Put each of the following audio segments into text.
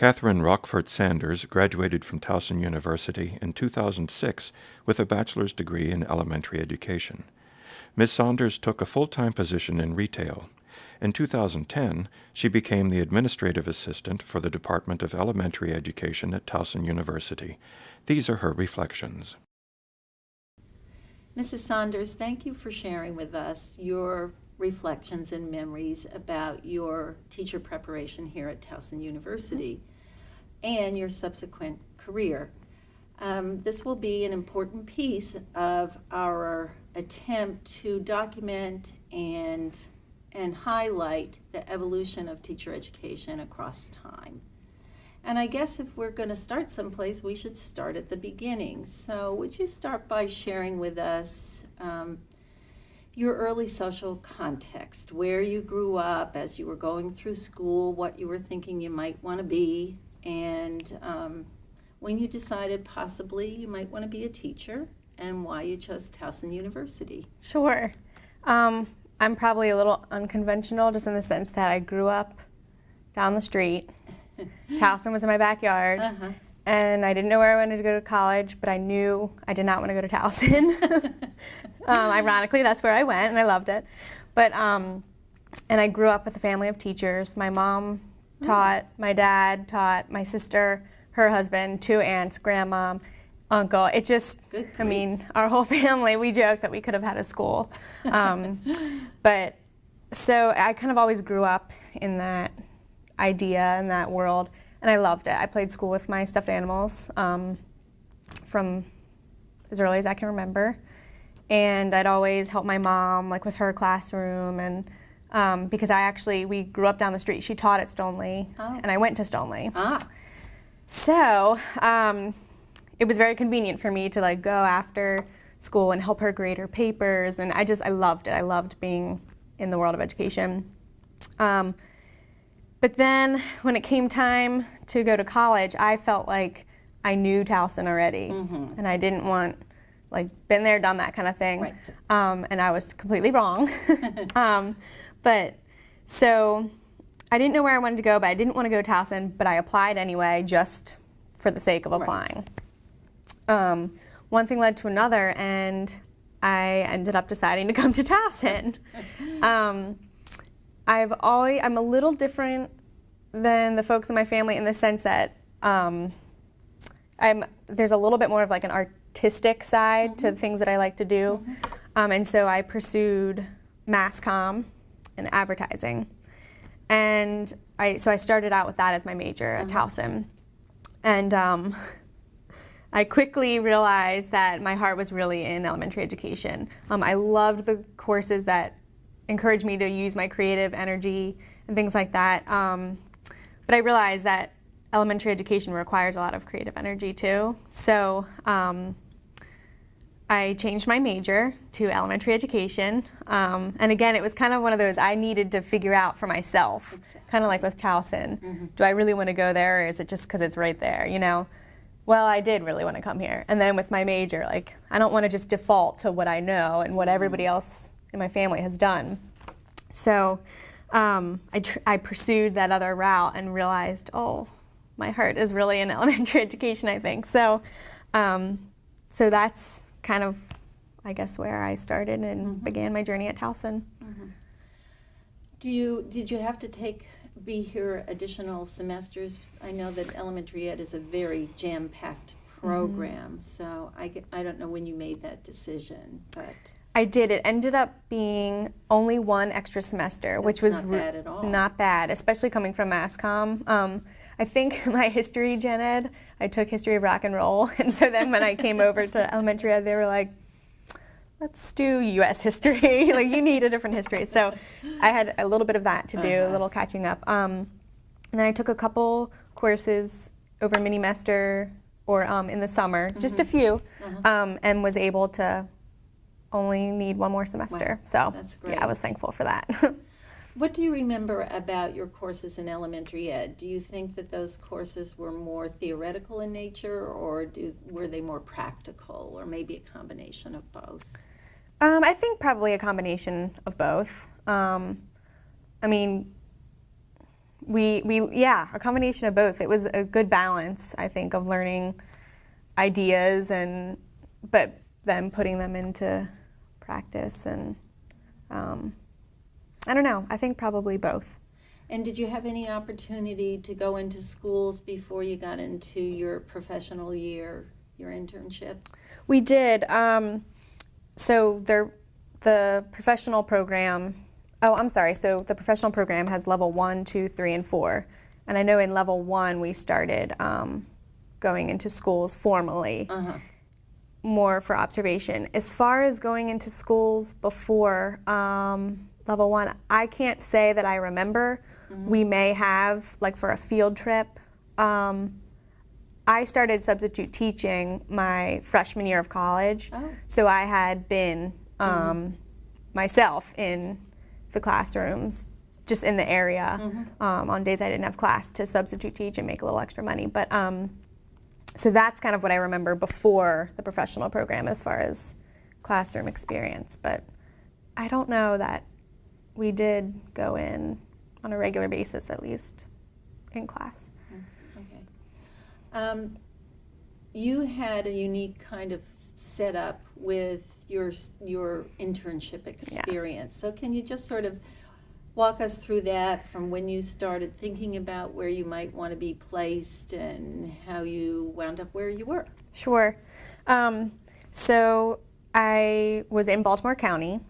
Katherine Rochfort Saunders graduated from Towson University in 2006 with a bachelor's degree in elementary education. Ms. Saunders took a full-time position in retail. In 2010, she became the administrative assistant for the Department of Elementary Education at Towson University. These are her reflections. Mrs. Saunders, thank you for sharing with us your reflections and memories about your teacher preparation here at Towson University and your subsequent career. This will be an important piece of our attempt to document and highlight the evolution of teacher education across time. And I guess if we're going to start someplace, we should start at the beginning. So would you start by sharing with us your early social context, where you grew up as you were going through school, what you were thinking you might want to be, and when you decided possibly you might want to be a teacher, and why you chose Towson University? Sure. I'm probably a little unconventional just in the sense that I grew up down the street. Towson was in my backyard, and I didn't know where I wanted to go to college, but I knew I did not want to go to Towson. Ironically, that's where I went, and I loved it. But and I grew up with a family of teachers. My mom taught, my dad taught, my sister, her husband, 2 aunts, grandma, uncle. It just, I mean, our whole family, we joke that we could have had a school. But so I kind of always grew up in that idea in that world, and I loved it. I played school with my stuffed animals from as early as I can remember, and I'd always help my mom like with her classroom, and because we grew up down the street. She taught at Stoneleigh, and I went to Stoneleigh. So it was very convenient for me to like go after school and help her grade her papers, and I loved it. I loved being in the world of education. But then when it came time to go to college, I felt like I knew Towson already, and I didn't want, like, been there, done that kind of thing. Right. And I was completely wrong. But so I didn't know where I wanted to go, but I didn't want to go to Towson, but I applied anyway just for the sake of applying. Right. One thing led to another, and I ended up deciding to come to Towson. I'm a little different than the folks in my family in the sense that there's a little bit more of like an artistic side to the things that I like to do. And so I pursued mass comm and advertising. And I started out with that as my major at Towson. And I quickly realized that my heart was really in elementary education. I loved the courses that encouraged me to use my creative energy and things like that. But I realized that elementary education requires a lot of creative energy too. So I changed my major to elementary education. And again, it was kind of one of those I needed to figure out for myself, kind of like with Towson. Do I really want to go there, or is it just because it's right there, you know? Well, I did really want to come here. And then with my major, like, I don't want to just default to what I know and what everybody else in my family has done. So I pursued that other route and realized, oh, my heart is really in elementary education, I think. So so that's kind of, I guess, where I started and began my journey at Towson. Did you have to be here additional semesters? I know that elementary ed is a very jam-packed program, so I don't know when you made that decision, but I did. It ended up being only 1 extra semester, which was not bad at all. Not bad, especially coming from mass comm. I think my history gen ed, I took history of rock and roll, and so then when I came over to elementary ed, they were like, let's do U.S. history. Like, you need a different history. So I had a little bit of that to do, a little catching up. And then I took a couple courses over mini-mester or in the summer, just a few, and was able to only need 1 more semester. Wow. So That's great. yeah, I was thankful for that. What do you remember about your courses in elementary ed? Do you think that those courses were more theoretical in nature, or were they more practical, or maybe a combination of both? I think probably a combination of both. I mean, a combination of both. It was a good balance, I think, of learning ideas but then putting them into practice, and I don't know, I think probably both. And did you have any opportunity to go into schools before you got into your professional year, your internship? We did. So the professional program, so the professional program has level 1, 2, 3, and 4. And I know in level 1 we started going into schools formally, more for observation. As far as going into schools before level 1, I can't say that I remember. We may have, like for a field trip. I started substitute teaching my freshman year of college, so I had been myself in the classrooms, just in the area, on days I didn't have class, to substitute teach and make a little extra money. But so that's kind of what I remember before the professional program as far as classroom experience. But I don't know that we did go in on a regular basis, at least in class. Okay. You had a unique kind of setup with your internship experience. So can you just sort of walk us through that, from when you started thinking about where you might want to be placed and how you wound up where you were? Sure. So I was in Baltimore County,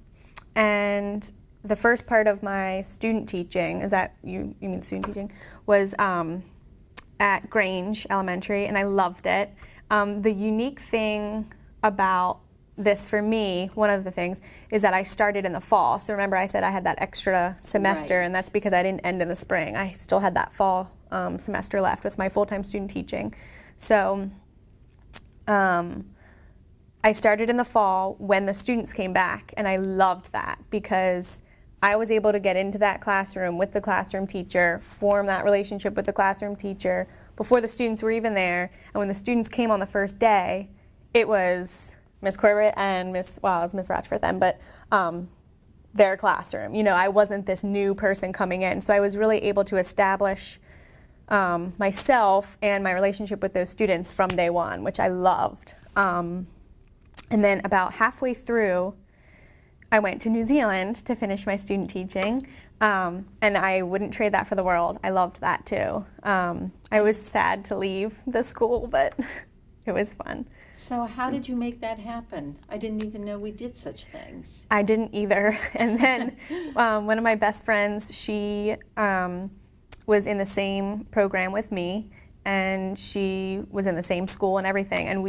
and the first part of my student teaching, is that you mean student teaching, was at Grange Elementary, and I loved it. The unique thing about this for me, one of the things, is that I started in the fall. So remember I said I had that extra semester, and that's because I didn't end in the spring. I still had that fall semester left with my full-time student teaching. So I started in the fall when the students came back, and I loved that because I was able to get into that classroom with the classroom teacher, form that relationship with the classroom teacher before the students were even there. And when the students came on the first day, it was Miss Corbett and it was Miss Rochfort then, but their classroom. You know, I wasn't this new person coming in. So I was really able to establish myself and my relationship with those students from day one, which I loved. And then about halfway through, I went to New Zealand to finish my student teaching, and I wouldn't trade that for the world. I loved that too. I was sad to leave the school, but it was fun. So how did you make that happen? I didn't even know we did such things. I didn't either. And then one of my best friends, she was in the same program with me, and she was in the same school and everything. And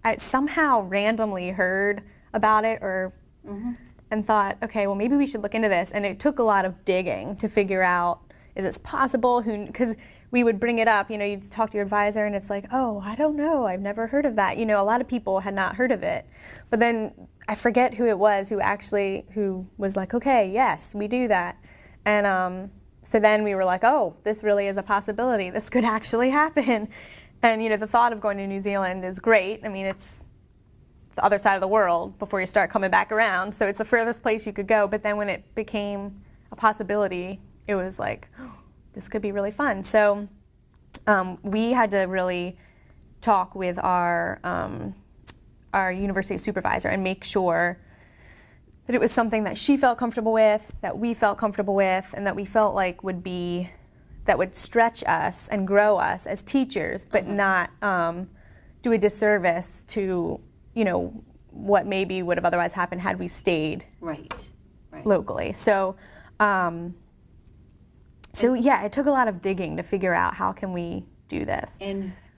I somehow randomly heard about it and thought, okay, well, maybe we should look into this. And it took a lot of digging to figure out, is this possible? Because we would bring it up, you'd talk to your advisor, and it's like, oh, I don't know, I've never heard of that. A lot of people had not heard of it. But then I forget who it was who was like, okay, yes, we do that. And so then we were like, oh, this really is a possibility. This could actually happen. And the thought of going to New Zealand is great. I mean, it's the other side of the world before you start coming back around. So it's the furthest place you could go. But then when it became a possibility, it was like, oh, this could be really fun. So we had to really talk with our university supervisor and make sure that it was something that she felt comfortable with, that we felt comfortable with, and that we felt like that would stretch us and grow us as teachers, but not do a disservice to what maybe would have otherwise happened had we stayed locally. So yeah, it took a lot of digging to figure out how can we do this.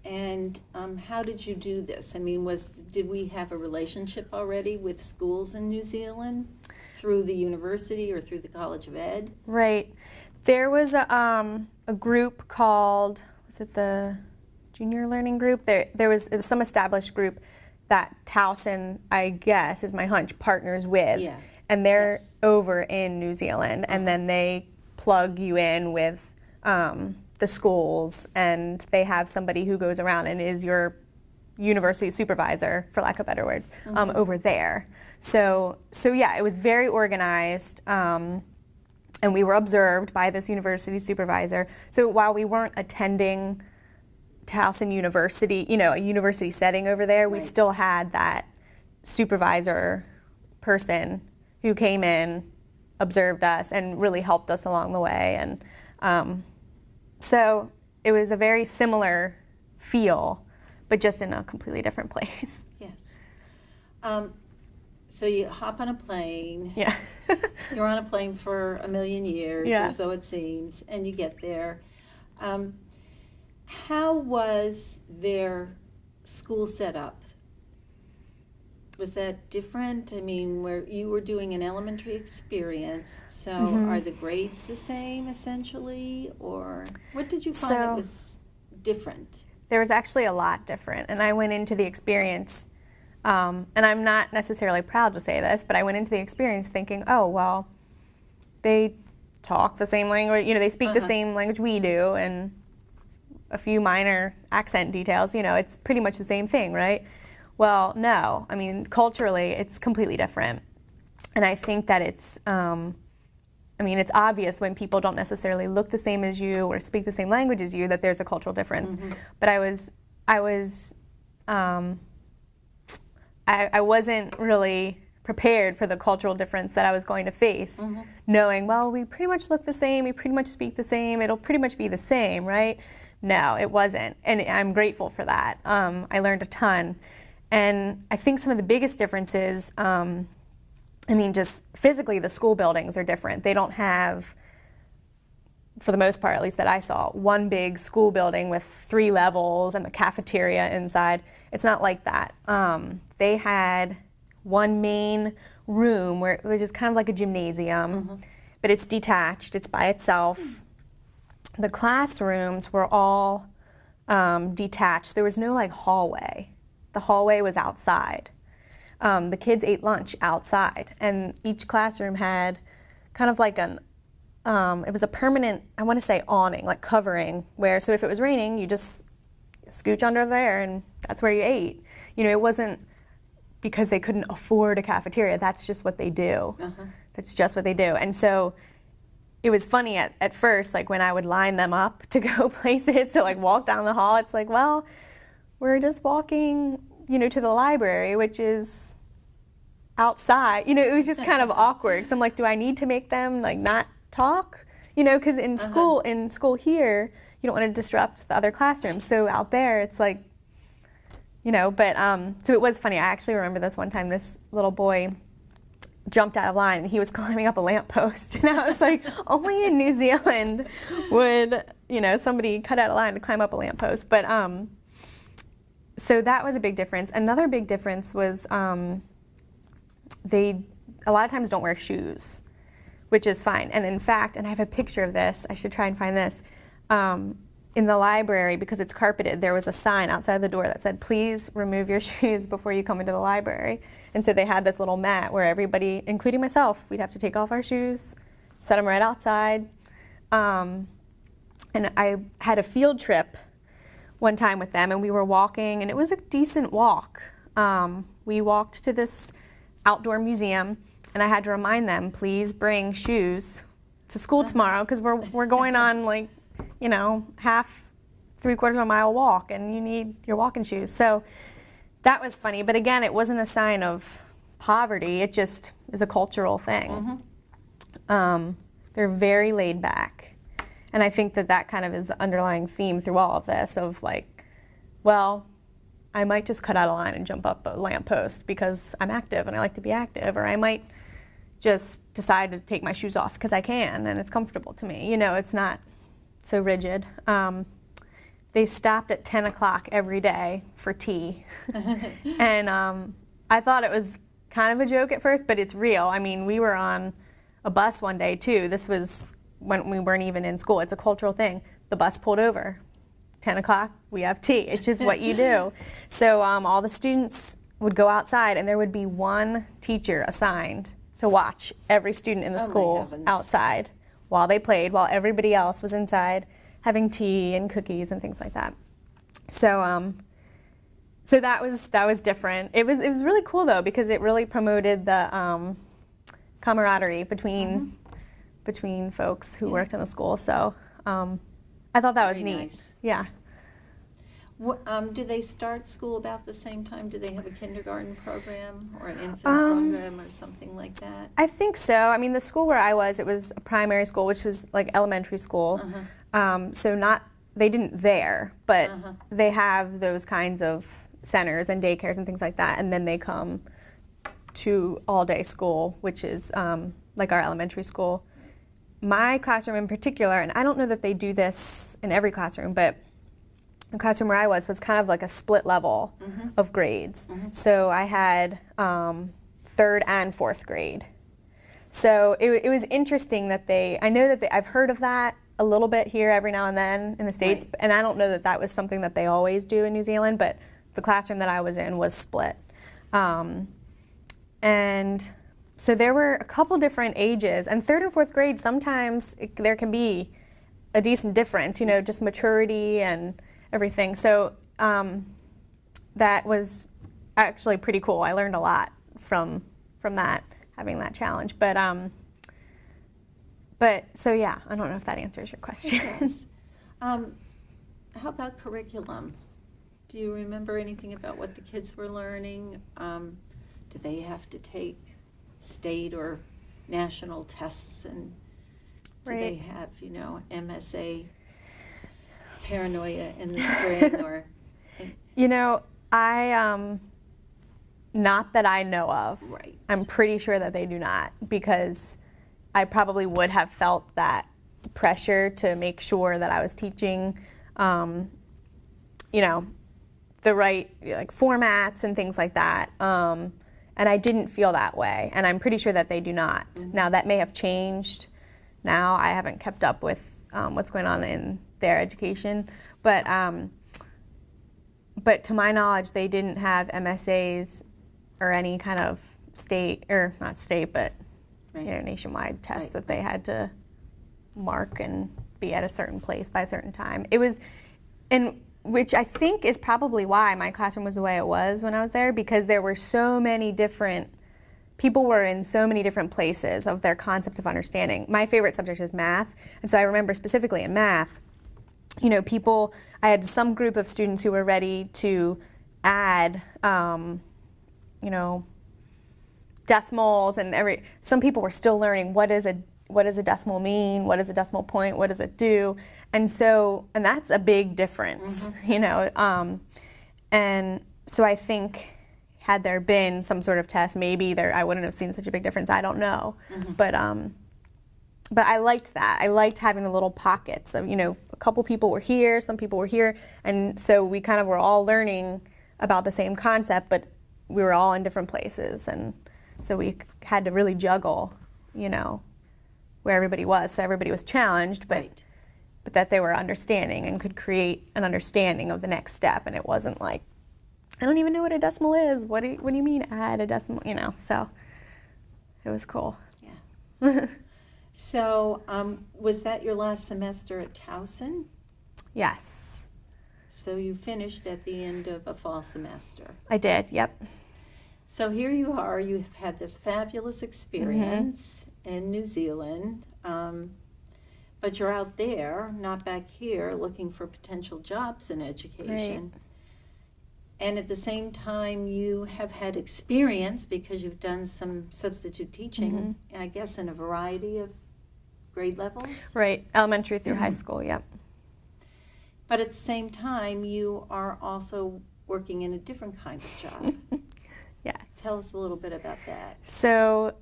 And how did you do this? I mean, did we have a relationship already with schools in New Zealand through the university or through the College of Ed? Right. There was a group called, was it the Junior Learning Group? It was some established group that Towson, I guess, is my hunch, partners with. Yeah. And they're over in New Zealand, and then they plug you in with the schools, and they have somebody who goes around and is your university supervisor, for lack of better words, over there. So yeah, it was very organized. and we were observed by this university supervisor. So while we weren't attending Towson University, a university setting over there, we Right. still had that supervisor person who came in, observed us, and really helped us along the way. And so it was a very similar feel, but just in a completely different place. Yes. So you hop on a plane. Yeah. You're on a plane for a million years, Yeah. or so it seems, and you get there. How was their school set up? Was that different? I mean, where you were doing an elementary experience, so are the grades the same essentially, or what did you find that was different? There was actually a lot different, and I went into the experience, and I'm not necessarily proud to say this, but I went into the experience thinking, oh, well, they talk the same language, they speak the same language we do, and a few minor accent details, it's pretty much the same thing, right? Well, no. I mean, culturally, it's completely different. And I think that it's obvious when people don't necessarily look the same as you or speak the same language as you that there's a cultural difference. But I wasn't really prepared for the cultural difference that I was going to face, knowing, well, we pretty much look the same, we pretty much speak the same, it'll pretty much be the same, right? No, it wasn't, and I'm grateful for that. I learned a ton, and I think some of the biggest differences, just physically, the school buildings are different. They don't have, for the most part, at least that I saw, one big school building with 3 levels and the cafeteria inside. It's not like that. They had one main room where it was just kind of like a gymnasium, but it's detached, it's by itself. The classrooms were all detached. There was no hallway. The hallway was outside. The kids ate lunch outside, and each classroom had kind of like it was a permanent, I want to say awning, like covering, where, so if it was raining, you just scooch under there and that's where you ate. It wasn't because they couldn't afford a cafeteria. That's just what they do. That's just what they do. And so it was funny at first, when I would line them up to go places, to walk down the hall, it's well, we're just walking, to the library, which is outside. It was just kind of awkward. So I'm do I need to make them not talk? Because in school here, you don't want to disrupt the other classrooms. So out there, it's but so it was funny. I actually remember this one time, this little boy jumped out of line and he was climbing up a lamppost, and I was only in New Zealand would somebody cut out a line to climb up a lamppost. But so that was a big difference. Another big difference was they a lot of times don't wear shoes, which is fine. And in fact, and I have a picture of this, I should try and find this, in the library, because it's carpeted, there was a sign outside the door that said, please remove your shoes before you come into the library. And so they had this little mat where everybody, including myself, we'd have to take off our shoes, set them right outside. And I had a field trip one time with them, and we were walking, and it was a decent walk. We walked to this outdoor museum, and I had to remind them, please bring shoes to school tomorrow, because we're going on half, 3/4 of a mile walk, and you need your walking shoes. So that was funny, but again, it wasn't a sign of poverty, it just is a cultural thing. They're very laid back, and I think that kind of is the underlying theme through all of this of well, I might just cut out a line and jump up a lamppost because I'm active and I like to be active, or I might just decide to take my shoes off because I can and it's comfortable to me. It's not so rigid. They stopped at 10 o'clock every day for tea. And I thought it was kind of a joke at first, but it's real. I mean, we were on a bus one day too. This was when we weren't even in school. It's a cultural thing. The bus pulled over. 10 o'clock, we have tea. It's just what you do. So all the students would go outside, and there would be one teacher assigned to watch every student in the school outside while they played, while everybody else was inside having tea and cookies and things like that. So so that was different. It was really cool though, because it really promoted the camaraderie between between folks who worked in the school. So I thought that was Very neat. nice. Yeah. Do they start school about the same time? Do they have a kindergarten program or an infant program or something like that? I think so. I mean, the school where I was, it was a primary school, which was like elementary school. So they didn't there, but they have those kinds of centers and daycares and things like that, and then they come to all-day school, which is like our elementary school. My classroom in particular, and I don't know that they do this in every classroom, but the classroom where I was kind of like a split level of grades. So I had 3rd and 4th grade. So it was interesting that I know that I've heard of that a little bit here every now and then in the States, Right. and I don't know that that was something that they always do in New Zealand, but the classroom that I was in was split. And so there were a couple different ages, and 3rd and 4th grade, sometimes there can be a decent difference, just maturity and everything. So that was actually pretty cool. I learned a lot from that, having that challenge. But so yeah, I don't know if that answers your question. Yes. How about curriculum? Do you remember anything about what the kids were learning? Do they have to take state or national tests, and do they have, MSA paranoia in the spring or? Not that I know of. Right. I'm pretty sure that they do not, because I probably would have felt that pressure to make sure that I was teaching, the right formats and things like that. And I didn't feel that way, and I'm pretty sure that they do not. Now, that may have changed now. I haven't kept up with what's going on in their education, but to my knowledge, they didn't have MSAs or any kind of state, or not state, but nationwide tests that they had to mark and be at a certain place by a certain time. It was, and which I think is probably why my classroom was the way it was when I was there, because there were so many different, people were in so many different places of their concept of understanding. My favorite subject is math, and so I remember specifically in math, I had some group of students who were ready to add, decimals, and some people were still learning what does a decimal mean, what does a decimal point, what does it do, and that's a big difference, and so I think had there been some sort of test, maybe I wouldn't have seen such a big difference. I don't know, but I liked that. I liked having the little pockets of, a couple people were here, some people were here, and so we kind of were all learning about the same concept, but we were all in different places, and so we had to really juggle, where everybody was. So everybody was challenged, but that they were understanding and could create an understanding of the next step, and it wasn't like, I don't even know what a decimal is. What do you mean add a decimal? So it was cool. Yeah. So was that your last semester at Towson? Yes. So you finished at the end of a fall semester. I did, yep. So here you are, you've had this fabulous experience in New Zealand, but you're out there, not back here, looking for potential jobs in education. Right. And at the same time, you have had experience because you've done some substitute teaching, I guess, in a variety of grade levels. Right, elementary through high school, yep. But at the same time, you are also working in a different kind of job. Yes. Tell us a little bit about that. So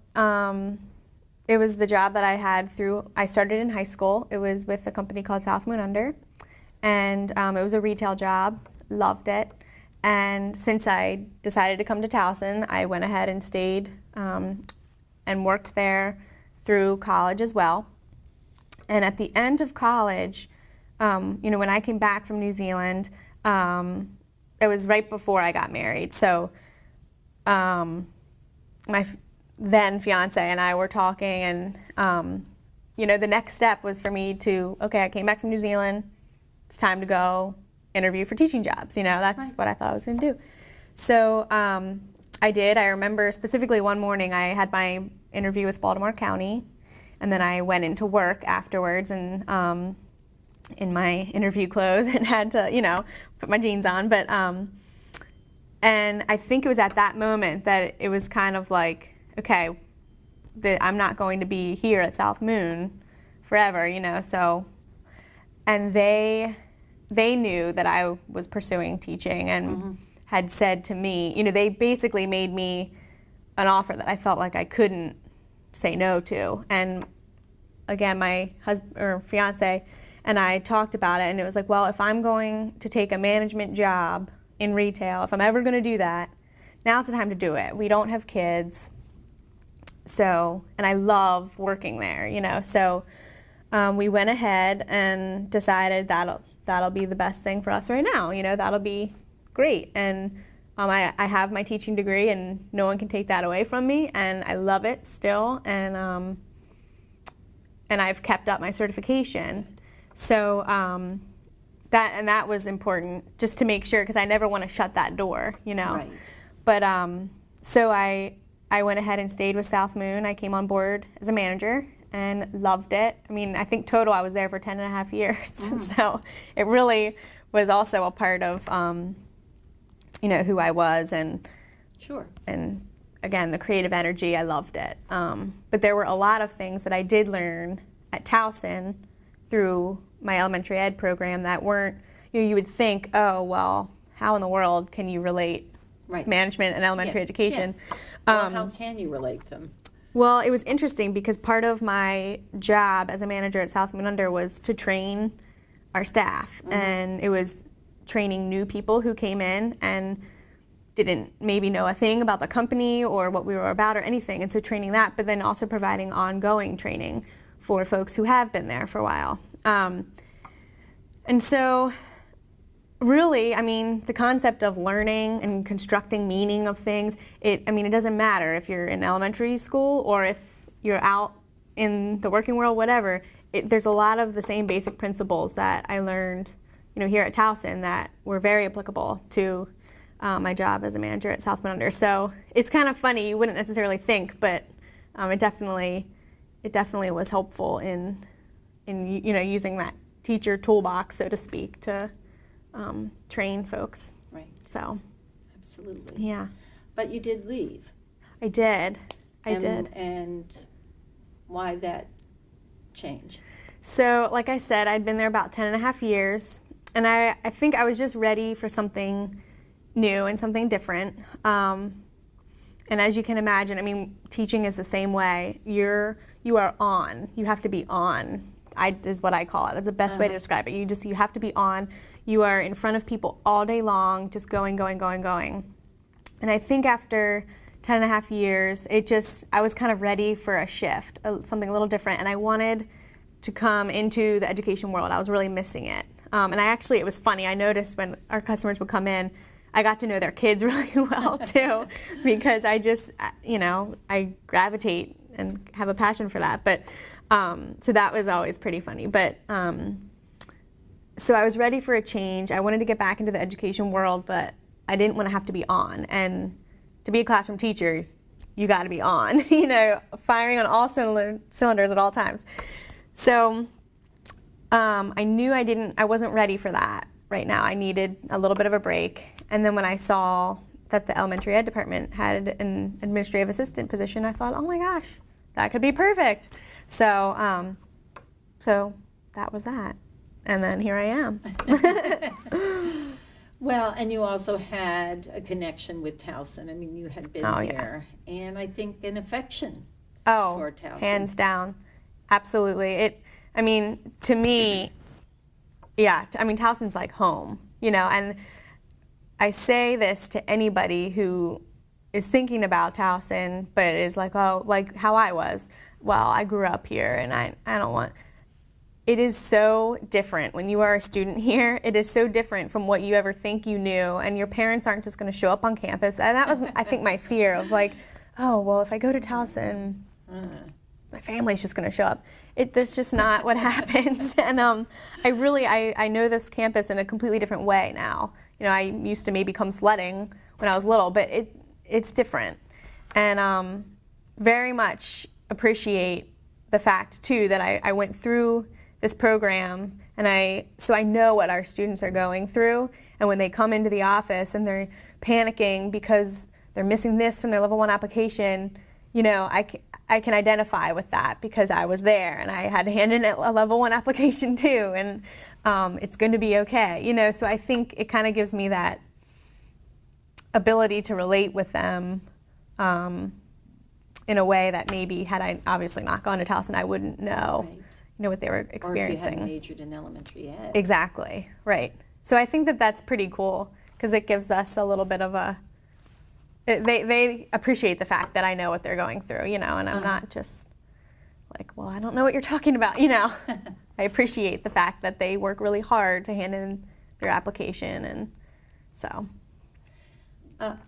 it was the job that I had I started in high school. It was with a company called South Moon Under, and it was a retail job, loved it. And since I decided to come to Towson, I went ahead and stayed and worked there through college as well. And at the end of college, when I came back from New Zealand, it was right before I got married. So my then fiance and I were talking, and the next step was for me to, I came back from New Zealand, it's time to go interview for teaching jobs. That's what I thought I was going to do. So I did. I remember specifically one morning I had my interview with Baltimore County, And then I went into work afterwards and in my interview clothes and had to, put my jeans on. But and I think it was at that moment that it was kind of like, okay, I'm not going to be here at South Moon forever, so, and they knew that I was pursuing teaching and had said to me, they basically made me an offer that I felt like I couldn't say no to. And again, my husband or fiance and I talked about it, and it was like, well, if I'm going to take a management job in retail, if I'm ever going to do that, now's the time to do it. We don't have kids. So, and I love working there, so we went ahead and decided that'll be the best thing for us right now, that'll be great. And I have my teaching degree, and no one can take that away from me, and I love it still, and I've kept up my certification. So that was important, just to make sure, because I never want to shut that door, Right. But so I went ahead and stayed with South Moon. I came on board as a manager and loved it. I mean, I think total I was there for 10 and a half years. So it really was also a part of, who I was. And Sure. And again, the creative energy, I loved it. But there were a lot of things that I did learn at Towson through my elementary ed program that weren't, you would think, oh, well, how in the world can you relate management and elementary education? Yeah. Well, how can you relate them? Well, it was interesting because part of my job as a manager at South Moon Under was to train our staff, and it was training new people who came in and didn't maybe know a thing about the company or what we were about or anything, and so training that, but then also providing ongoing training for folks who have been there for a while. And so really, I mean, the concept of learning and constructing meaning of things, it doesn't matter if you're in elementary school or if you're out in the working world, whatever. There's a lot of the same basic principles that I learned, here at Towson that were very applicable to my job as a manager at South Moon Under. So it's kind of funny, you wouldn't necessarily think, but it definitely was helpful in using that teacher toolbox, so to speak, to train folks. Right. So, Absolutely. yeah. But you did leave. I did. I did. And why that change? So, like I said, I'd been there about 10 and a half years, and I think I was just ready for something new and something different. And as you can imagine, I mean, teaching is the same way. You are on. You have to be on. Is what I call it. That's the best way to describe it. You have to be on. You are in front of people all day long, just going. And I think after 10 and a half years, I was kind of ready for a shift, something a little different, and I wanted to come into the education world. I was really missing it. And it was funny, I noticed when our customers would come in, I got to know their kids really well too, because I gravitate and have a passion for that. But so that was always pretty funny. But so I was ready for a change. I wanted to get back into the education world, but I didn't want to have to be on. And to be a classroom teacher, you got to be on, firing on all cylinders at all times. So I knew I wasn't ready for that right now. I needed a little bit of a break. And then when I saw that the elementary ed department had an administrative assistant position, I thought, oh my gosh, that could be perfect. So that was that. And then here I am. Well, and you also had a connection with Towson. I mean, you had been here. And I think an affection for Towson. Hands down. Absolutely. To me, Towson's like home, and I say this to anybody who is thinking about Towson, but is like, oh, like how I was. Well, I grew up here, and I don't want. It is so different when you are a student here. It is so different from what you ever think you knew, and your parents aren't just going to show up on campus. And that was, I think, my fear of like, oh, well, if I go to Towson, my family's just going to show up. That's just not what happens. And I know this campus in a completely different way now. I used to maybe come sledding when I was little, but it's different. And very much appreciate the fact too that I went through this program, and so I know what our students are going through, and when they come into the office and they're panicking because they're missing this from their level 1 application, you know, I can identify with that because I was there and I had to hand in a level 1 application too, and it's going to be okay, you know. So I think it kind of gives me that ability to relate with them in a way that maybe had I obviously not gone to Towson, I wouldn't know, Right. you know, what they were experiencing. Or if you had majored in elementary ed. Exactly, right. So I think that that's pretty cool because it gives us a little bit of they appreciate the fact that I know what they're going through, you know, and I'm not just like, well, I don't know what you're talking about, you know. I appreciate the fact that they work really hard to hand in their application, and so.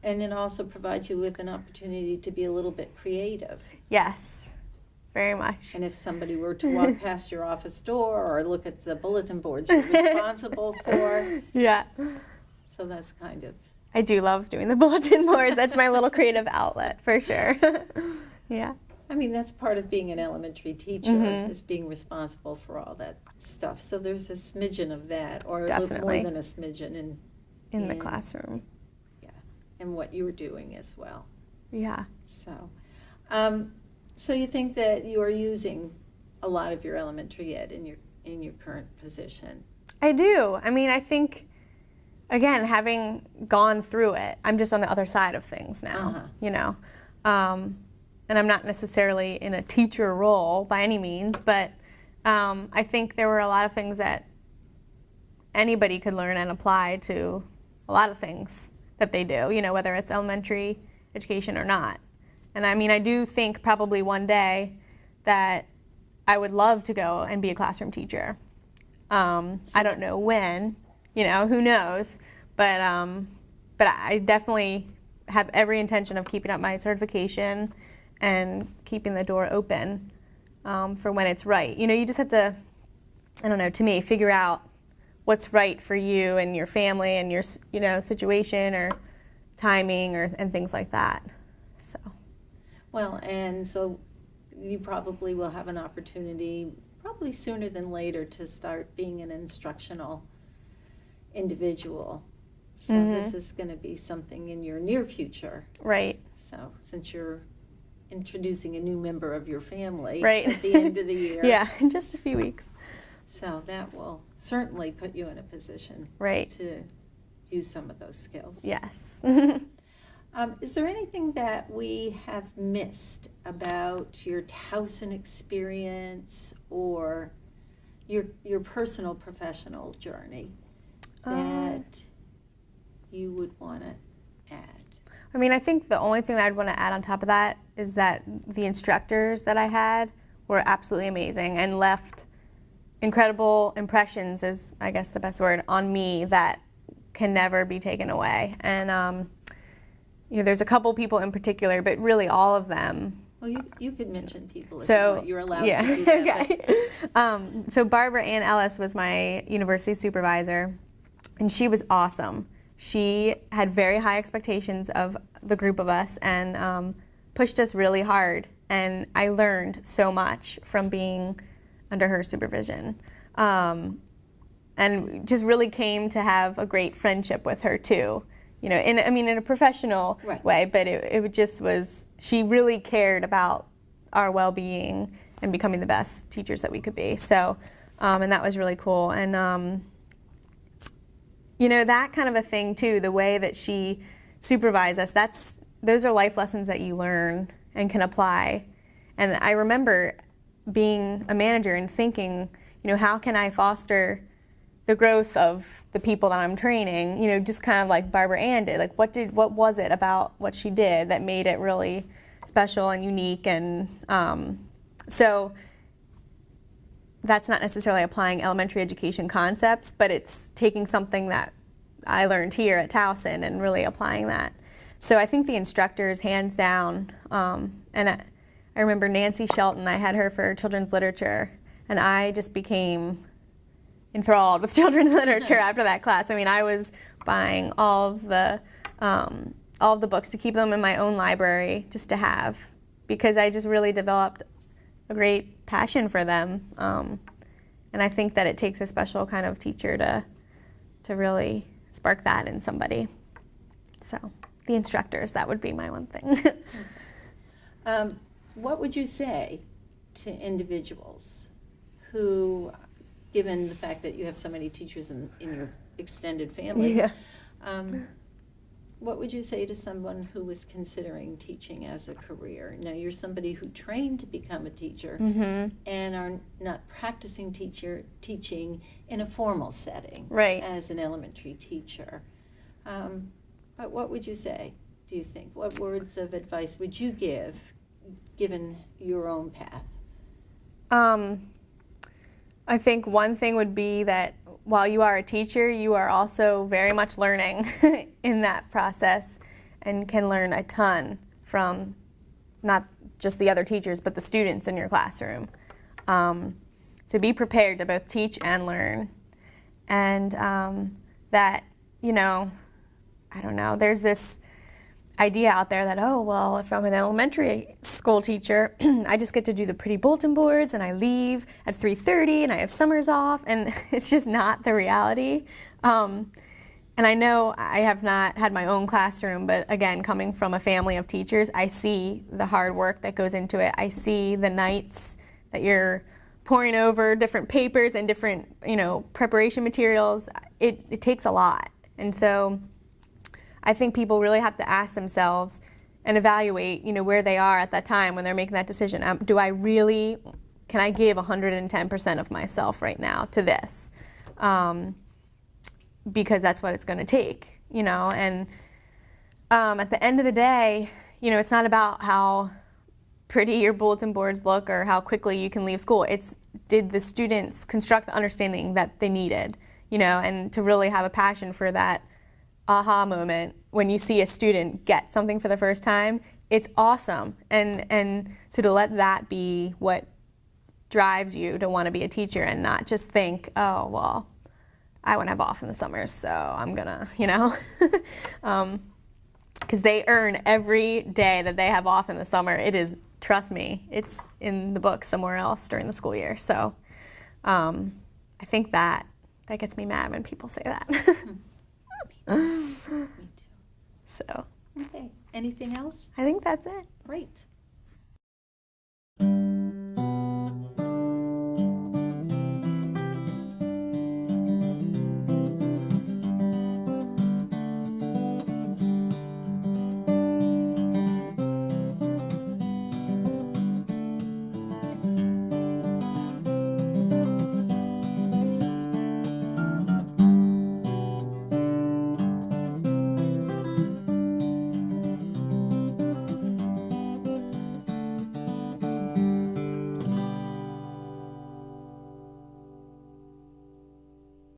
And it also provides you with an opportunity to be a little bit creative. Yes, very much. And if somebody were to walk past your office door or look at the bulletin boards you're responsible for. Yeah. So that's kind of. I do love doing the bulletin boards. That's my little creative outlet for sure. Yeah. I mean, that's part of being an elementary teacher, is being responsible for all that stuff. So there's a smidgen of that, or a little Definitely. more than a smidgen In the classroom. and what you were doing as well. Yeah. So, so you think that you are using a lot of your elementary ed in your current position? I do. I mean, I think, again, having gone through it, I'm just on the other side of things now, you know. And I'm not necessarily in a teacher role by any means, but I think there were a lot of things that anybody could learn and apply to a lot of things that they do, you know, whether it's elementary education or not. And I mean, I do think probably one day that I would love to go and be a classroom teacher. I don't know when, you know, who knows, but I definitely have every intention of keeping up my certification and keeping the door open for when it's right. You know, you just have to, I don't know, to me, figure out what's right for you and your family and your, you know, situation or timing and things like that. So. Well, and so you probably will have an opportunity, probably sooner than later, to start being an instructional individual. So this is going to be something in your near future. Right. So since you're introducing a new member of your family right. at the end of the year. Yeah, in just a few weeks. So that will certainly put you in a position right. to use some of those skills. Yes. Is there anything that we have missed about your Towson experience or your personal professional journey that you would want to add? I mean, I think the only thing that I'd want to add on top of that is that the instructors that I had were absolutely amazing and left incredible impressions, is I guess the best word, on me that can never be taken away. And you know, there's a couple people in particular, but really all of them. Well, you could mention people if So, you want. You're allowed yeah. to do that. Okay. So Barbara Ann Ellis was my university supervisor, and she was awesome. She had very high expectations of the group of us and pushed us really hard, and I learned so much from being under her supervision. And just really came to have a great friendship with her too. You know, in a professional right. way, but it just was, she really cared about our well-being and becoming the best teachers that we could be. So, and that was really cool. And, you know, that kind of a thing too, the way that she supervised us, those are life lessons that you learn and can apply. And I remember being a manager and thinking, you know, how can I foster the growth of the people that I'm training, you know, just kind of like Barbara Ann did. Like, what was it about what she did that made it really special and unique? And so that's not necessarily applying elementary education concepts, but it's taking something that I learned here at Towson and really applying that. So I think the instructors, hands down, and I remember Nancy Shelton, I had her for children's literature, and I just became enthralled with children's literature after that class. I mean, I was buying all of the books to keep them in my own library just to have, because I just really developed a great passion for them. And I think that it takes a special kind of teacher to really spark that in somebody. So the instructors, that would be my one thing. What would you say to individuals who, given the fact that you have so many teachers in your extended family, Yeah. What would you say to someone who was considering teaching as a career? Now, you're somebody who trained to become a teacher and are not practicing teaching in a formal setting Right. as an elementary teacher. But what would you say, do you think? What words of advice would you give, given your own path? I think one thing would be that while you are a teacher, you are also very much learning in that process and can learn a ton from not just the other teachers, but the students in your classroom. So be prepared to both teach and learn. And that, I don't know, there's this idea out there that, oh, well, if I'm an elementary school teacher, I just get to do the pretty bulletin boards and I leave at 3:30 and I have summers off, and it's just not the reality. And I know I have not had my own classroom, but again, coming from a family of teachers, I see the hard work that goes into it. I see the nights that you're poring over different papers and different, preparation materials. It takes a lot. And so I think people really have to ask themselves and evaluate, where they are at that time when they're making that decision. Can I give 110% of myself right now to this? Because that's what it's going to take, And at the end of the day, it's not about how pretty your bulletin boards look or how quickly you can leave school. It's, did the students construct the understanding that they needed, and to really have a passion for that aha moment when you see a student get something for the first time. It's awesome. And so to let that be what drives you to want to be a teacher and not just think, oh, well, I won't have off in the summers, so I'm gonna, because they earn every day that they have off in the summer. It is, trust me, it's in the book somewhere else during the school year. So I think that gets me mad when people say that. Me too. So Okay. Anything else? I think that's it. Great.